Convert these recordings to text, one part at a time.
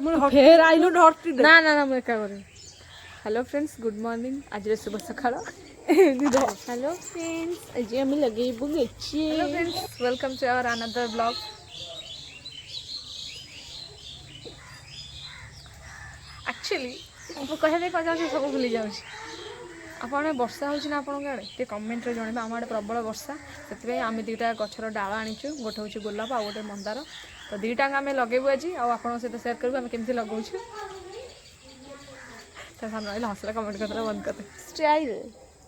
फेर आइलु ढर्ती ना ना ना मैं क्या करें। हेलो फ्रेंड्स गुड मॉर्निंग आज शुभ सकाळ। हेलो फ्रेंड्स आज हम लगे बुगेची। Hello friends welcome to our another blog. Actually कहते कह सब भूली जाऊँ आपने वर्षा होना आप आड़े कमेंट जनइबे आम आड़े प्रबल वर्षा से आम दुटा गचर डाल आनीचु गोटे हूँ गोलाप आ गोटे मंदार तो दुईटा आम लगेबू आज आप सहित सेयार करूँ आम केमती लगाऊँ सामने रहा हसला कमेंट करते बंद करते स्टाइल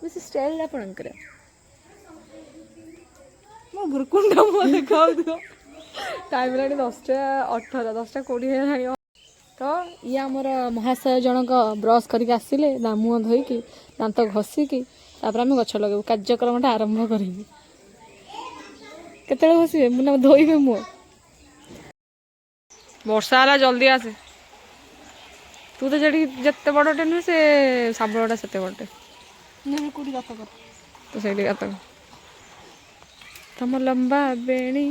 बेस स्टाइल आपणकर मो भुरकुंड मुह देखा टाइम है 10:18 10:20 तो ये आमर महाशय जनक ब्रश करके आसिले मुँह धोईकी दांत घसिकी आम गछ लगे कार्यक्रम आरंभ करी केत घसबे मुझे धोइबे मुँह वर्षा है जल्दी आसे तू तो जड़ी जिते बड़टे नुहे से साबड़ा से बड़टे तो से गात तुम लंबा बेणी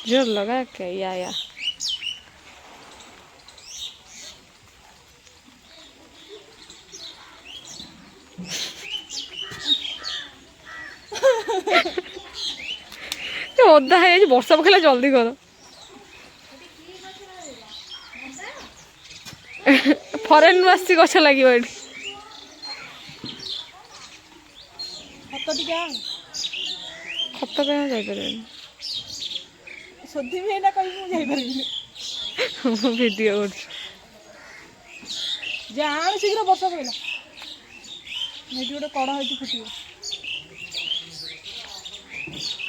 जोर लगा के या ओदा है वर्षा पकेला जल्दी कर फरेन आसी गछ लगे खत कहीं जापर वीडियो जान शीघ्र वर्षा पड़ा गोटे कड़ हो फुट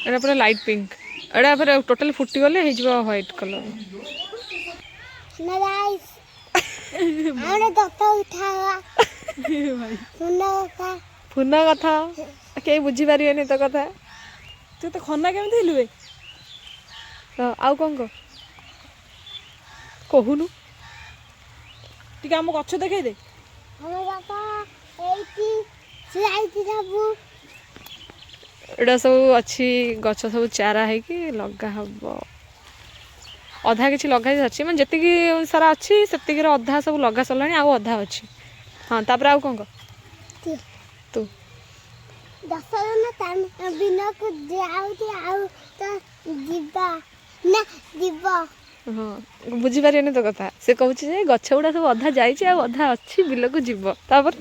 एटा पूरा लाइट पिंक एटा पूरा टोटल फुटी गले हो व्हाइट कलर फुना कथा कहीं बुझी पारे तो कथा तू तो खना केमी लुए आउ कौन कहूनु टी आम गछ देखे दे एटा सब अच्छी गछ सब चारा है कि लगा हम अधा किसी लगा सारी मैं जी सारा अच्छी से अधा सब लगा सरला आउ अधा अच्छी हाँ तापर आउ कौन तू हाँ बुझी पारे तो कथा से कहूँ गछ गुड़ा सब अधा जाइए अधा अच्छी बिल को जीव तापर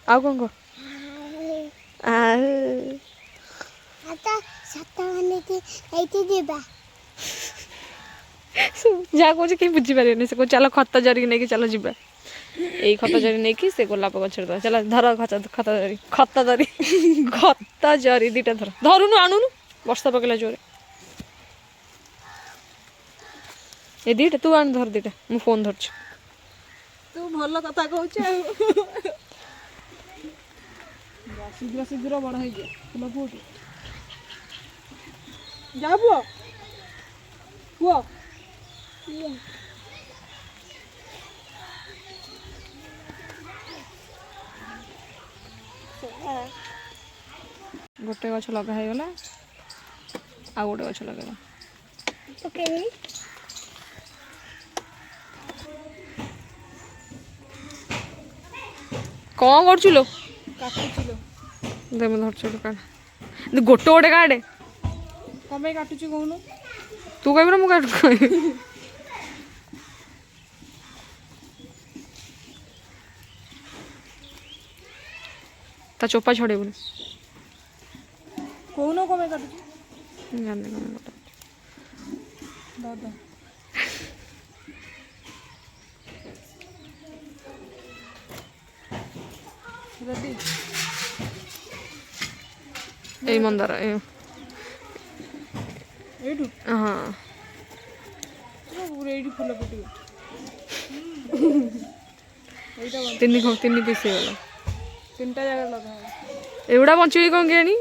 आउ कौन कह जहाँ कहे कहीं बुझी पारे से कह चल खत जरी नहीं चल जा यही खत जरी नहीं से गोलाप गछ चल धर खत जरी दीटा धर धरुनु आणुनु वर्षा पकेला जोरे ये दीटा तू आण धर दीटा मु फोन धरछु तू भल कथा कहू शीघ्र शीघ्र बड़ हो फुल पुट जा पुआ पुआ गोटे गछ लगा है गला आ गोटे गछ लगा कौन कर लो दे मैं धरछु काट गोटे गोटे काटे कम काटुची कहूनु तू कह ना मुझे ता चोपा छड़ेबुनि कहूनु कम काटुची जाने कम दादा रेडी ए मंदार एठू हाँ एठी फुल फुटी तीन पीस गला तीनटा जगह लगा एगुड़ा बचे कौन केणी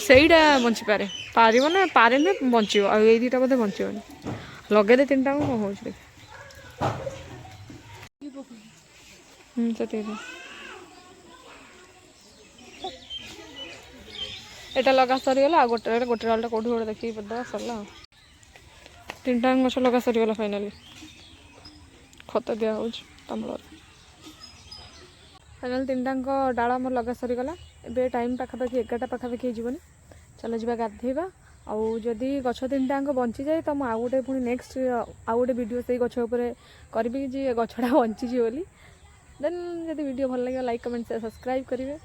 सहीटा बची पारे पार ना पारे ना बचो आ दीटा बोधे बचोनी लगे दे तीन टाक कौन हो एटा लगा सरीगला गोटे गोटे डालटा कौट गोटे देखिए सरला। ତିନିଟା ଗଛ ଲଗା ସରିଗଲା ଫାଇନାଲି ଖତ ଦିଆହେଉଛି ତାମୂଳରେ ଫାଇନାଲି ତିନିଟାଙ୍କ ଡାଳ ଆମର ଲଗା ସରିଗଲା ଏବେ ଟାଇମ୍ ପାଖାପାଖି 11ଟା ପାଖାପାଖି ହେଇଯିବନି ଚାଲ ଯିବା ଗାଧେଇବା ଆଉ ଯଦି ଗଛ ତିନିଟାଙ୍କ ବଞ୍ଚିଯାଏ ତ ମୁଁ ଆଉ ଗୋଟେ ପୁଣି ନେକ୍ସଟ ଆଉ ଗୋଟେ ଭିଡ଼ିଓ ସେଇ ଗଛ ଉପରେ କରିବି ଯେ ଗଛଟା ବଞ୍ଚିଛି ବୋଲି ଦେନ୍ ଯଦି ଭିଡ଼ିଓ ଭଲ ଲାଗିବ ଲାଇକ୍ କମେଣ୍ଟ ସେୟାର ସବସ୍କ୍ରାଇବ୍ କରିବେ